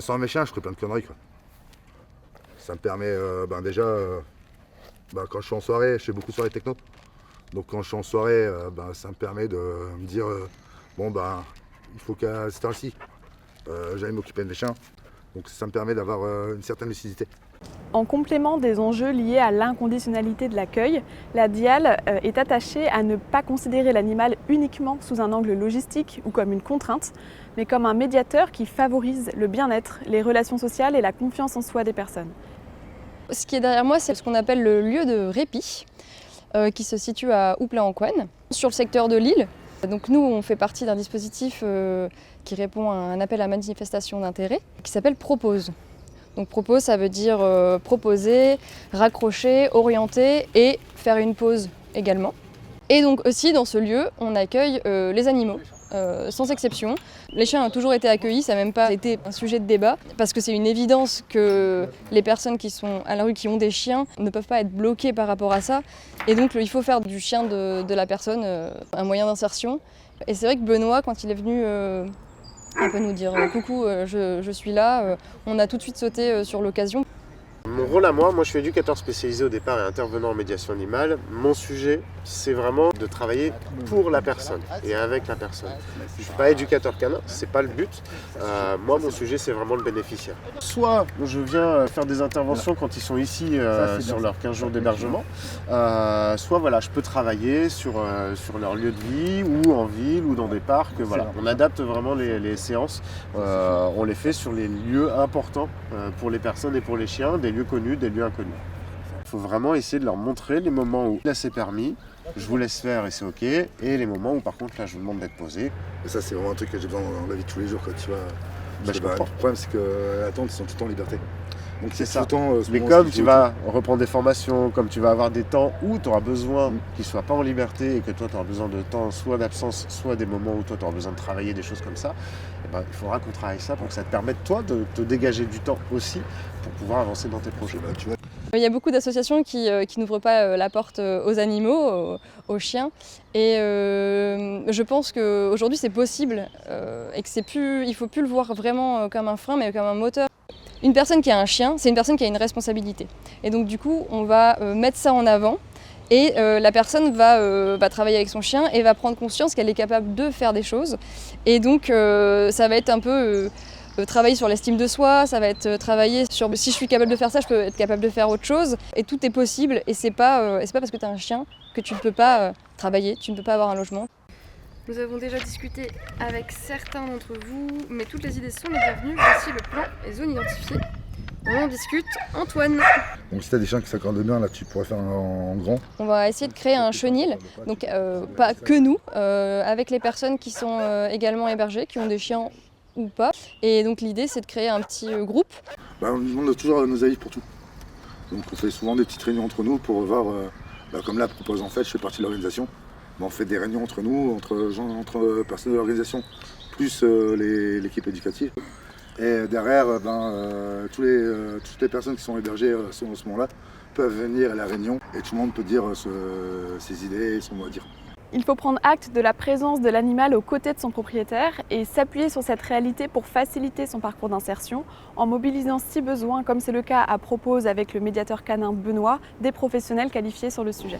sans mes chiens, je ferais plein de conneries, quoi. Ça me permet, déjà, quand je suis en soirée, je fais beaucoup de soirées techno. Donc quand je suis en soirée, ça me permet de me dire, il faut qu'à cette heure-ci, j'aille m'occuper de mes chiens. Donc ça me permet d'avoir une certaine lucidité. En complément des enjeux liés à l'inconditionnalité de l'accueil, la DIAL est attachée à ne pas considérer l'animal uniquement sous un angle logistique ou comme une contrainte, mais comme un médiateur qui favorise le bien-être, les relations sociales et la confiance en soi des personnes. Ce qui est derrière moi, c'est ce qu'on appelle le lieu de répit, qui se situe à Houpley-en-Couenne, sur le secteur de Lille. Donc nous, on fait partie d'un dispositif qui répond à un appel à manifestation d'intérêt, qui s'appelle Propose. Donc propose, ça veut dire proposer, raccrocher, orienter et faire une pause également. Et donc aussi dans ce lieu, on accueille les animaux, sans exception. Les chiens ont toujours été accueillis, ça n'a même pas été un sujet de débat, parce que c'est une évidence que les personnes qui sont à la rue, qui ont des chiens, ne peuvent pas être bloquées par rapport à ça. Et donc il faut faire du chien de la personne un moyen d'insertion. Et c'est vrai que Benoît, quand il est venu un peu nous dire « coucou, je suis là », on a tout de suite sauté sur l'occasion. Mon rôle à moi je suis éducateur spécialisé au départ et intervenant en médiation animale. Mon sujet, c'est vraiment de travailler pour la personne et avec la personne. Je ne suis pas éducateur canin, c'est pas le but. Moi, mon sujet, c'est vraiment le bénéficiaire. Soit je viens faire des interventions quand ils sont ici sur leurs 15 jours d'hébergement, soit voilà, je peux travailler sur leur lieu de vie ou en ville ou dans des parcs. Voilà. On adapte vraiment les séances, on les fait sur les lieux importants pour les personnes et pour les chiens, des lieux connus, des lieux inconnus. Il faut vraiment essayer de leur montrer les moments où là c'est permis, je vous laisse faire et c'est ok, et les moments où par contre là je vous demande d'être posé. Et ça c'est vraiment un truc que j'ai besoin dans la vie de tous les jours, quoi, tu vois. Je comprends. Le problème c'est que attends, ils sont tout le temps en liberté. Donc c'est ça. Tout le temps, mais comme tu vas reprendre des formations, comme tu vas avoir des temps où tu auras besoin qu'ils ne soient pas en liberté et que toi tu auras besoin de temps, soit d'absence, soit des moments où toi tu auras besoin de travailler des choses comme ça, il faudra qu'on travaille ça pour que ça te permette toi de te dégager du temps aussi pour pouvoir avancer dans tes projets. Il y a beaucoup d'associations qui n'ouvrent pas la porte aux animaux, aux chiens. Et je pense qu'aujourd'hui c'est possible et qu'il ne faut plus le voir vraiment comme un frein mais comme un moteur. Une personne qui a un chien, c'est une personne qui a une responsabilité. Et donc du coup, on va mettre ça en avant et la personne va travailler avec son chien et va prendre conscience qu'elle est capable de faire des choses. Et donc ça va être un peu travailler sur l'estime de soi, ça va être travailler sur si je suis capable de faire ça, je peux être capable de faire autre chose. Et tout est possible et c'est pas parce que tu as un chien que tu ne peux pas travailler, tu ne peux pas avoir un logement. Nous avons déjà discuté avec certains d'entre vous, mais toutes les idées sont les bienvenues. Voici le plan et zones identifiées. On en discute. Antoine. Donc si tu as des chiens qui s'accordent bien, là tu pourrais faire en grand. On va essayer de créer un chenil, donc pas que nous, avec les personnes qui sont également hébergées, qui ont des chiens ou pas. Et donc l'idée c'est de créer un petit groupe. On demande toujours nos avis pour tout. Donc on fait souvent des petites réunions entre nous pour voir, comme là propose en fait, je fais partie de l'organisation. On fait des réunions entre nous, entre personnes de l'organisation, plus l'équipe éducative. Et derrière, toutes les personnes qui sont hébergées à ce moment-là peuvent venir à la réunion et tout le monde peut dire ses idées et son mot à dire. Il faut prendre acte de la présence de l'animal aux côtés de son propriétaire et s'appuyer sur cette réalité pour faciliter son parcours d'insertion en mobilisant si besoin, comme c'est le cas à Propose avec le médiateur canin Benoît, des professionnels qualifiés sur le sujet.